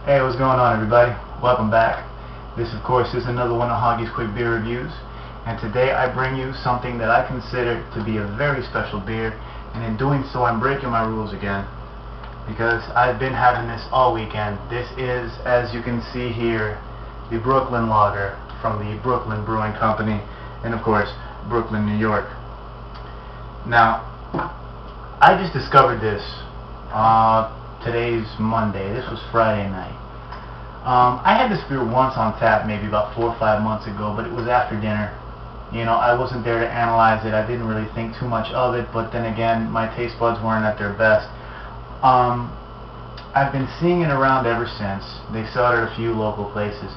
Hey, what's going on, everybody? Welcome back. This, of course, is another one of Hoggie's Quick Beer Reviews, and today I bring you something that I consider to be a very special beer, and in doing so I'm breaking my rules again, because I've been having this all weekend. This is, as you can see here, the Brooklyn Lager from the Brooklyn Brewing Company, and of course, Brooklyn, New York. Now, I just discovered this. Today's Monday. This was Friday night. I had this beer once on tap, maybe about 4 or 5 months ago, but it was after dinner. You know, I wasn't there to analyze it. I didn't really think too much of it, but then again, my taste buds weren't at their best. I've been seeing it around ever since. They sell it at a few local places,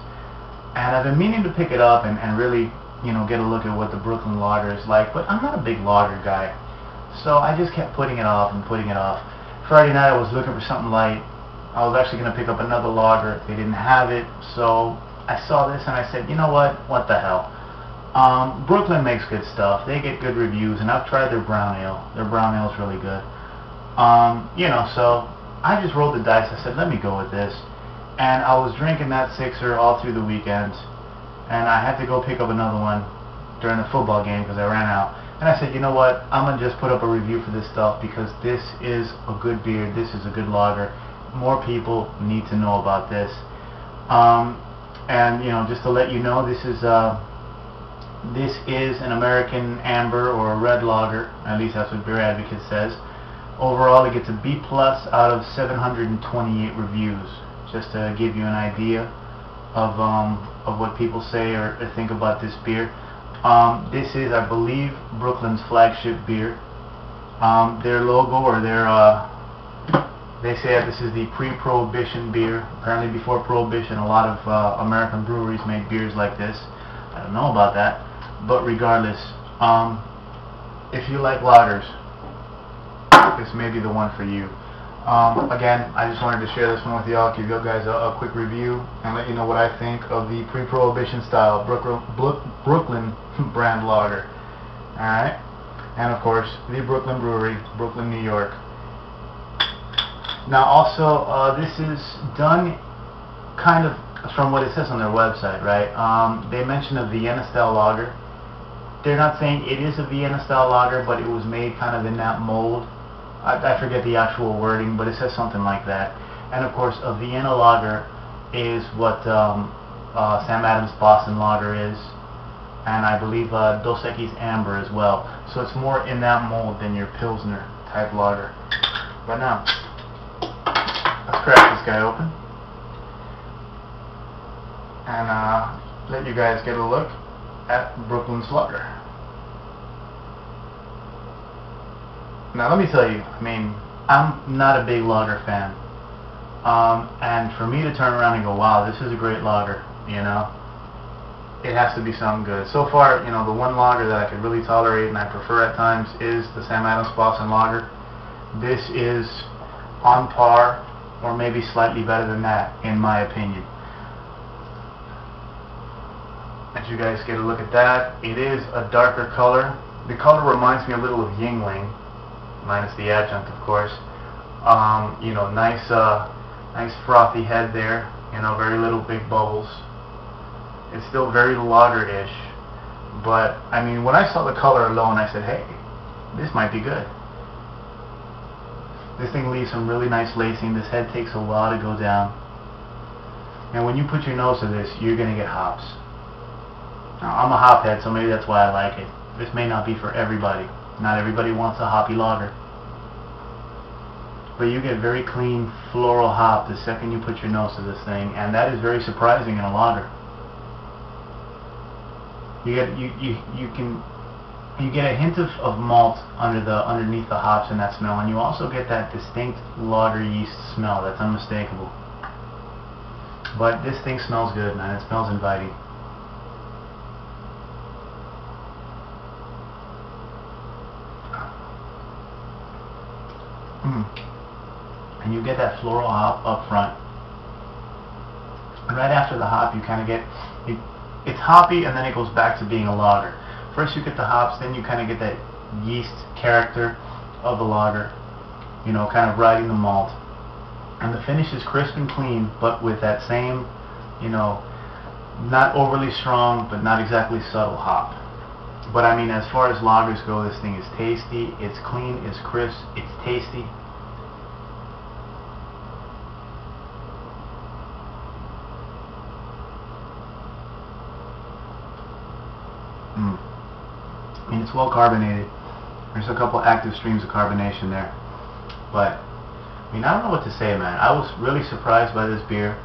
and I've been meaning to pick it up and really, you know, get a look at what the Brooklyn Lager is like, but I'm not a big lager guy, so I just kept putting it off and putting it off. Friday night I was looking for something light. I was actually going to pick up another lager. They didn't have it, so I saw this and I said, you know what the hell. Brooklyn makes good stuff. They get good reviews, and I've tried their brown ale. Their brown ale is really good. You know, so I just rolled the dice. I said, let me go with this. And I was drinking that sixer all through the weekend, and I had to go pick up another one during the football game because I ran out. And I said, you know what, I'm going to just put up a review for this stuff because this is a good beer, this is a good lager. More people need to know about this. And, you know, just to let you know, this is an American amber or a red lager, at least that's what Beer Advocate says. Overall, it gets a B+ out of 728 reviews, just to give you an idea of what people say or think about this beer. This is, I believe, Brooklyn's flagship beer. Their logo, or their, they say that this is the pre-Prohibition beer. Apparently before Prohibition, a lot of American breweries made beers like this. I don't know about that, but regardless, if you like lagers, this may be the one for you. Again, I just wanted to share this one with y'all, give you guys a quick review, and let you know what I think of the pre-Prohibition style Brooklyn brand lager. Alright? And of course, the Brooklyn Brewery, Brooklyn, New York. Now also, this is done kind of from what it says on their website, right? They mention a Vienna style lager. They're not saying it is a Vienna style lager, but it was made kind of in that mold. I forget the actual wording, but it says something like that. And of course, a Vienna lager is what Sam Adams Boston Lager is, and I believe Dos Equis Amber as well. So it's more in that mold than your Pilsner type lager. But now, let's crack this guy open and let you guys get a look at Brooklyn's lager. Now let me tell you, I mean, I'm not a big lager fan, and for me to turn around and go, wow, this is a great lager, you know, it has to be something good. So far, you know, the one lager that I could really tolerate and I prefer at times is the Sam Adams Boston Lager. This is on par, or maybe slightly better than that, in my opinion. As you guys get a look at that, it is a darker color. The color reminds me a little of Yingling, minus the adjunct, of course. You know, nice frothy head there. You know, very little big bubbles. It's still very lager-ish, but I mean, when I saw the color alone, I said, hey, this might be good. This thing leaves some really nice lacing. This head takes a while to go down, and when you put your nose to this, you're gonna get hops. Now, I'm a hop head, so maybe that's why I like it. This may not be for everybody. Not everybody wants a hoppy lager. But you get very clean floral hop the second you put your nose to this thing, and that is very surprising in a lager. You get a hint of malt underneath the hops in that smell, and you also get that distinct lager yeast smell that's unmistakable. But this thing smells good, man. It smells inviting. And you get that floral hop up front. And right after the hop, you kind of get, it's hoppy, and then it goes back to being a lager. First you get the hops, then you kind of get that yeast character of the lager, you know, kind of riding the malt. And the finish is crisp and clean, but with that same, you know, not overly strong, but not exactly subtle hop. But I mean, as far as lagers go, this thing is tasty, it's clean, it's crisp, it's tasty. I mean, it's well carbonated. There's a couple active streams of carbonation there. But, I mean, I don't know what to say, man. I was really surprised by this beer.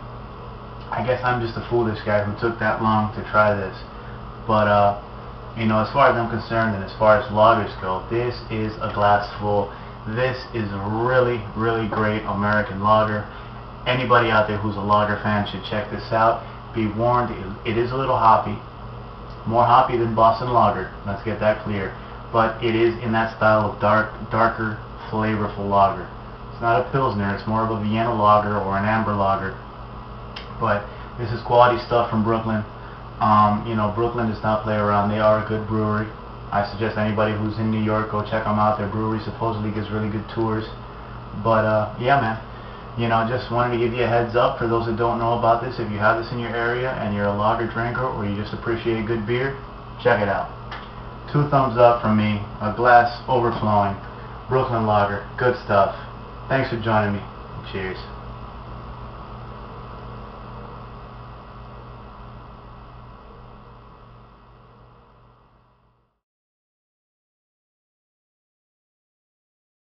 I guess I'm just a foolish guy who took that long to try this. But, you know, as far as I'm concerned and as far as lagers go, this is a glass full. This is a really, really great American lager. Anybody out there who's a lager fan should check this out. Be warned, it is a little hoppy. More hoppy than Boston Lager, let's get that clear. But it is in that style of darker, flavorful lager. It's not a Pilsner, it's more of a Vienna lager or an amber lager. But this is quality stuff from Brooklyn. You know, Brooklyn does not play around. They are a good brewery. I suggest anybody who's in New York, go check them out. Their brewery supposedly gives really good tours. But yeah, man. You know, just wanted to give you a heads up for those that don't know about this. If you have this in your area and you're a lager drinker or you just appreciate good beer, check it out. 2 thumbs up from me. A glass overflowing. Brooklyn lager. Good stuff. Thanks for joining me. Cheers.